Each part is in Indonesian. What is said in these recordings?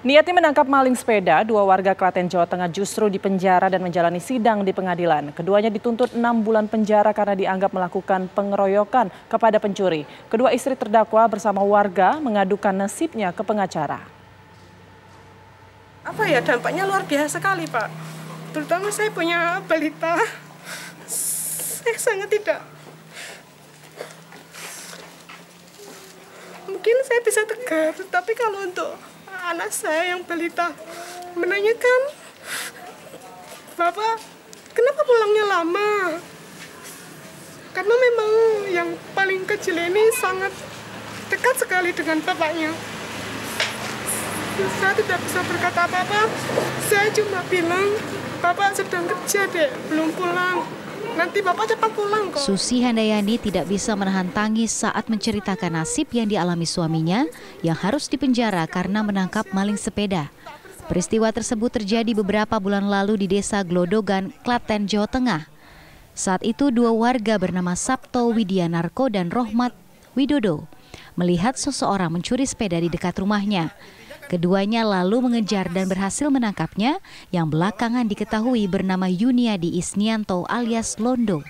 Niati menangkap maling sepeda, dua warga Klaten, Jawa Tengah justru dipenjara dan menjalani sidang di pengadilan. Keduanya dituntut 6 bulan penjara karena dianggap melakukan pengeroyokan kepada pencuri. Kedua istri terdakwa bersama warga mengadukan nasibnya ke pengacara. Dampaknya luar biasa sekali, Pak. Terutama saya punya balita. Saya sangat tidak. Mungkin saya bisa tegar, tapi kalau untuk anak saya yang balita menanyakan, Bapak, kenapa pulangnya lama? Karena memang yang paling kecil ini sangat dekat sekali dengan bapaknya. Saya tidak bisa berkata apa-apa, saya cuma bilang, Bapak sedang kerja dek, belum pulang. Nanti Bapak cepat pulang kok. Susi Handayani tidak bisa menahan tangis saat menceritakan nasib yang dialami suaminya yang harus dipenjara karena menangkap maling sepeda. Peristiwa tersebut terjadi beberapa bulan lalu di Desa Glodogan, Klaten, Jawa Tengah. Saat itu dua warga bernama Sabto Widianarko dan Rohmat Widodo melihat seseorang mencuri sepeda di dekat rumahnya. Keduanya lalu mengejar dan berhasil menangkapnya yang belakangan diketahui bernama Yuniadi Isnianto alias Londo.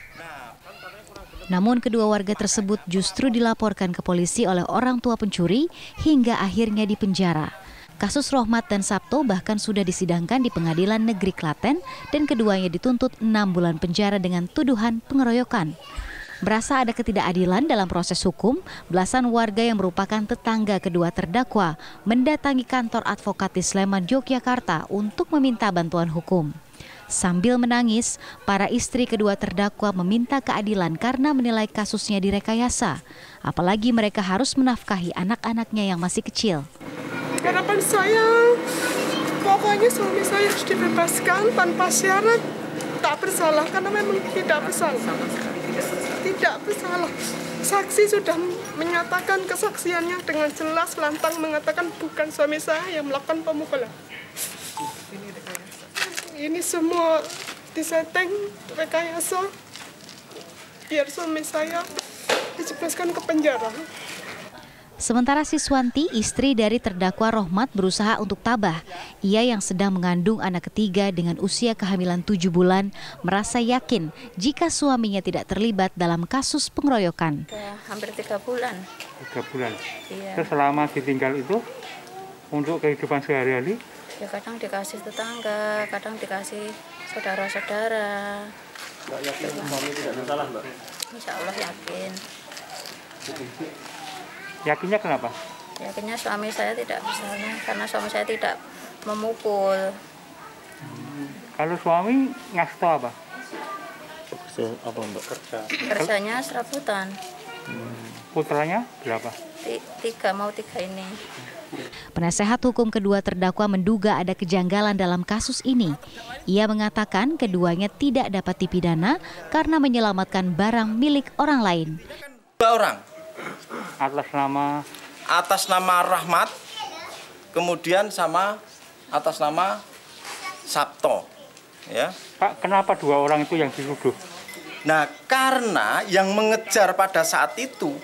Namun kedua warga tersebut justru dilaporkan ke polisi oleh orang tua pencuri hingga akhirnya dipenjara. Kasus Rohmat dan Sabto bahkan sudah disidangkan di Pengadilan Negeri Klaten dan keduanya dituntut 6 bulan penjara dengan tuduhan pengeroyokan. Merasa ada ketidakadilan dalam proses hukum, belasan warga yang merupakan tetangga kedua terdakwa mendatangi kantor advokat di Sleman, Yogyakarta untuk meminta bantuan hukum. Sambil menangis, para istri kedua terdakwa meminta keadilan karena menilai kasusnya direkayasa. Apalagi mereka harus menafkahi anak-anaknya yang masih kecil. Harapan saya, pokoknya suami saya harus dibebaskan tanpa syarat, tak bersalah karena memang tidak bersalah. Tidak bersalah. Saksi sudah menyatakan kesaksiannya dengan jelas lantang mengatakan bukan suami saya yang melakukan pemukulan. Ini semua disetting rekayasa biar suami saya dijebloskan ke penjara. Sementara Siswanti, istri dari terdakwa Rohmat, berusaha untuk tabah. Ia yang sedang mengandung anak ketiga dengan usia kehamilan 7 bulan, merasa yakin jika suaminya tidak terlibat dalam kasus pengeroyokan. Hampir 3 bulan. 3 bulan? Iya. Terus selama ditinggal itu, untuk kehidupan sehari-hari? Ya kadang dikasih tetangga, kadang dikasih saudara-saudara. Mbak yakin suami tidak bersalah, Mbak? Insya Allah yakin. Yakinnya kenapa? Yakinnya suami saya tidak bersalah karena suami saya tidak memukul. Kalau suami ngasih tau apa? Apa Mbak? Kerjanya serabutan. Putranya berapa? 3 ini. Penasehat hukum kedua terdakwa menduga ada kejanggalan dalam kasus ini. Ia mengatakan keduanya tidak dapat dipidana karena menyelamatkan barang milik orang lain. 2 orang. Atas nama Rahmat, kemudian sama atas nama Sabto. Ya. Pak, kenapa 2 orang itu yang dituduh? Nah, karena yang mengejar pada saat itu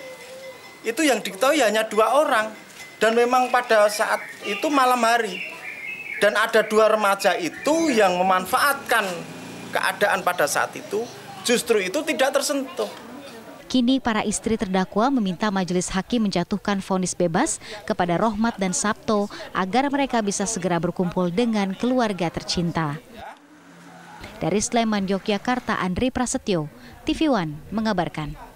yang diketahui hanya 2 orang. Dan memang pada saat itu malam hari. Dan ada 2 remaja itu yang memanfaatkan keadaan pada saat itu, justru itu tidak tersentuh. Kini para istri terdakwa meminta majelis hakim menjatuhkan vonis bebas kepada Rohmat dan Sabto agar mereka bisa segera berkumpul dengan keluarga tercinta. Dari Sleman, Yogyakarta, Andri Prasetyo, TV One mengabarkan.